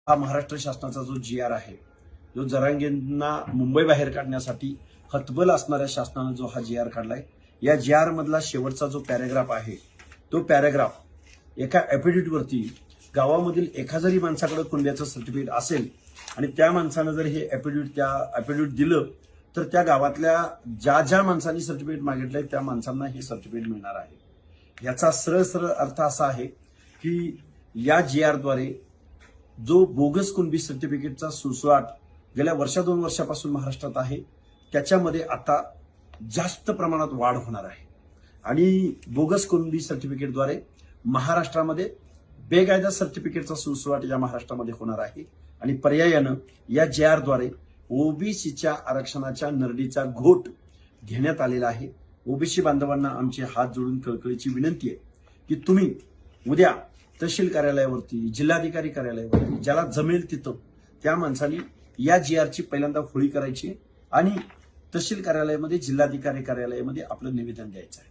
हा महाराष्ट्र शासनाचा जो जी.आर. आहे, जो जरांगेंना मुंबई बाहेर काढण्यासाठी हतबल असणाऱ्या शासनानं जो हा जी.आर. काढलाय, या जी.आर. मधला शेवटचा जो पॅराग्राफ आहे, तो पॅराग्राफ एका ॲफिडेव्हिटवरती गावामधील एका जरी माणसाकडे कुंड्याचं सर्टिफिकेट असेल आणि त्या माणसानं जर हे ॲफिडेव्हिट दिलं, तर त्या गावातल्या ज्या माणसांनी सर्टिफिकेट मागितलंय त्या माणसांना हे सर्टिफिकेट मिळणार आहे. याचा सरळ सरळ अर्थ असा आहे की या जी.आर.द्वारे जो बोगस कुणबी सर्टिफिकेटचा सुळसुळाट गेल्या दोन वर्षापासून महाराष्ट्रात आहे, त्याच्यामध्ये आता जास्त प्रमाणात वाढ होणार आहे. आणि बोगस कुणबी सर्टिफिकेटद्वारे महाराष्ट्रामध्ये बेकायदा सर्टिफिकेटचा सुळसुळाट या महाराष्ट्रामध्ये होणार आहे. आणि पर्यायानं या जी.आर.द्वारे ओबीसीच्या आरक्षणाच्या नरडीचा घोट घेण्यात आलेला आहे. ओबीसी बांधवांना आमचे हात जोडून कळकळीची विनंती आहे की तुम्ही उद्या तहसील कार्यालयावरती, जिल्हाधिकारी कार्यालयावरती ज्याला जमेल तिथं त्या माणसांनी या जी.आर.ची पहिल्यांदा होळी करायची आणि तहसील कार्यालयामध्ये, जिल्हाधिकारी कार्यालयामध्ये आपलं निवेदन द्यायचं आहे.